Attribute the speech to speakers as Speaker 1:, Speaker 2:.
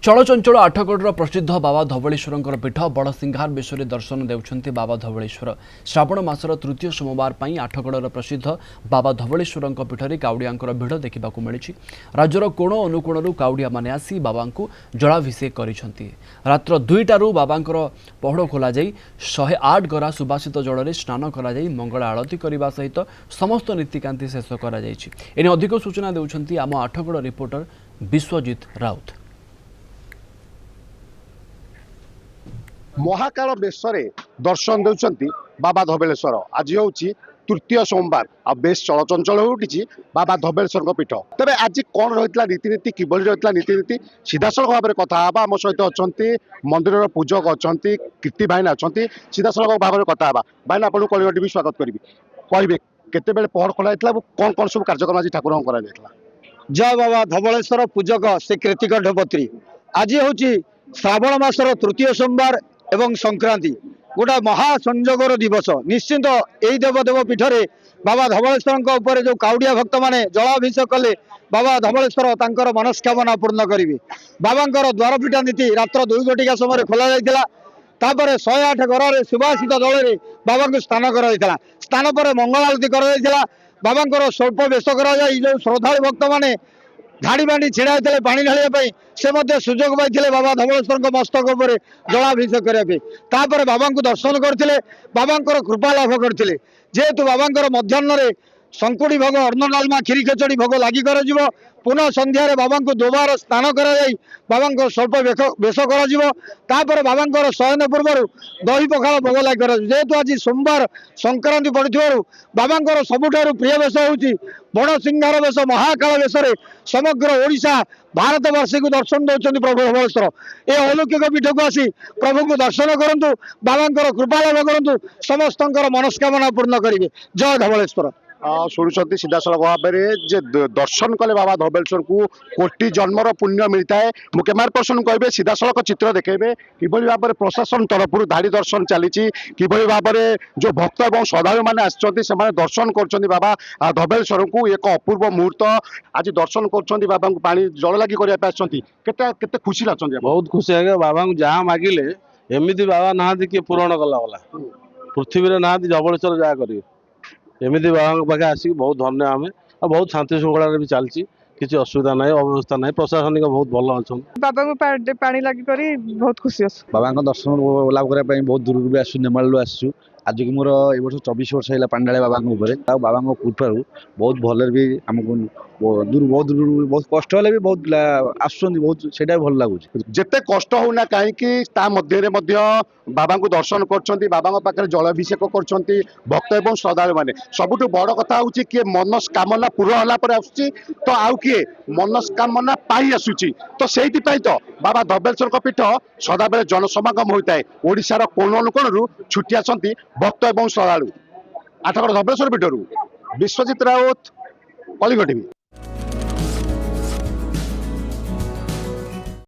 Speaker 1: चलचंचल आठगढ़ प्रसिद्ध बाबा धवलेश्वर पीठ बड़सिंघार बेशरे दर्शन देउछन्ति बाबा धवलेश्वर। श्रावण मासर तृतीय सोमवार पर आठगढ़ प्रसिद्ध बाबा धवलेश्वर पीठरे काउड़ियांकर भिड़ देखा मिली। राज्यर कोण अनुकोणरू काउड़िया माने आसी बाबा जलाभिषेक करिसेंति। रात्र 2टारू बाबांकर पहड़ खोल 108 गरा सुबासित जल में स्नान कर मंगल आलती करने सहित समस्त नीतिकांति शेष कर। अधिक सूचना देउछन्ति आम आठगढ़ रिपोर्टर विश्वजित राउत।
Speaker 2: महाकाल बेशरे दर्शन देउछन्ति बाबा धवलेश्वर। आज हूँ तृतीय सोमवार आ बेस चलचंचल उठी बाबा धवलेश्वर पीठ। तेरे आज कौन रही रीतिनीति किभली रही नीतिनीति सीधासल भाव में कथा आम सहित अच्छा मंदिर पूजक अच्छा कीर्ति भाईना अच्छा सीधासल भाव में कथा भाईना आपको कलिंग टीवी स्वागत करी कहे केते पहर खोला कौन कौन सब कार्यक्रम आज ठाकुर कर।
Speaker 3: जय बाबा धवलेश्वर पूजक श्री कृतिक ढपत्री। आज हूँ श्रावण मासर तृतीय सोमवार एवं संक्रांति गोटा महासंजोगर दिवस। निश्चिंत यही देवदेव पीठ रे बाबा धवलेश्वर जो काउड़िया भक्त माने जलाभिषेक कले बाबा धवलेश्वर तांकर मनस्कामना पूर्ण करेंगे। बाबांकर द्वारपीठा नीति रात्र 2 घटिका समय खोल जाता। 108 घर सुभाषित जल में बाबा को स्नान कर स्नान पर मंगल आलती कर बाबांकर स्वल्प बेश कर जो श्रद्धालु भक्त माने धाड़ी बांडी छिड़ा होते पानी ढालिया से सुजोग पाई बाबा धवलेश्वर मस्तक उपर जलाभिषेक करने बाबा को दर्शन करते बाबांकर कृपा लाभ करते। जेहेतु बाबांकर मध्याह्न संकुड़ी भोग अन्न डालमा खीरी खेचड़ी भोग लगी कर पुनः संध्यारे बाबा को दोबार स्नान कर बाबा को स्वल्प बेश कर बाबांकर शयन पूर्व दही पखाल भोग लगी कर। जेहेतु आज सोमवार संक्रांति पड़े बाबांकर सबुठारु प्रिय बेश हूँ बड़सिंघार बेश महाकाल बेश समग्र ओडिशा भारत वर्ष को दर्शन दौरान प्रभु धवलेश्वर ए अलौकिक पीठ को आसी प्रभु को दर्शन करूँ बाबांकर कृपा लाभ करूँ समस्त मनस्कामना पूर्ण करेंगे। जय धवलेश्वर।
Speaker 2: शुणुंट सीधासल भाव में दर्शन कले बाबा धवलेश्वर को कोटि जन्मर पुण्य मिलता है। मु कैमरा पर्सन कहे सीधासलख चित्र देखेबे किभली भाव में प्रशासन तरफ धाड़ी दर्शन चली किभली भाव में जो भक्त और श्रद्धालु मैंने आसने दर्शन कर बाबा धवलेश्वर को एक अपूर्व मुहूर्त आज दर्शन कर बाबा को पानी जल लगी करते खुशी लगता।
Speaker 4: बहुत खुशी है बाबा को जहाँ मागिले एमती बाबा ना किए पूरण कला वाला पृथ्वी ना धवलेश्वर जहाँ करेंगे एमती बाबा पाखे आसिक बहुत धन्य आम और बहुत शांति श्रृंखला भी चलती किसी असुविधा ना अव्यवस्था ना प्रशासनिक बहुत भल अच्छा।
Speaker 5: बाबा को पानी लगी करी बहुत खुशी अच्छे।
Speaker 6: बाबा दर्शन लाभ करने बहुत दूर भी आसू नेमाल आसू आज की मोर ए वर्ष 24 वर्ष है पांडाले बाबा बाबा कृपारू बहुत भल भी आमको दूर बहुत कष्ट है भी बहुत आस बहुत से भल लगुच
Speaker 2: जिते कष्ट होना कहीं बाबा को दर्शन कर बाबा पाखे जलाभिषेक कर भक्त और श्रद्धालु मैंने सबुठ बड़ कथा हूँ किए मनस्कामना पूर्ण होगा तो आउ किए मनस्कामना पाई आसुची तो से तो बाबा धवलेश्वर पीठ सदा बेले जनसमागम होता है। ओडिशार कोण अनुकोणरू छुट्टी आसती भक्त और श्रद्धालु। आठगढ़ धवलेश्वर पीठरू विश्वजित राउत कलिंग टीवी।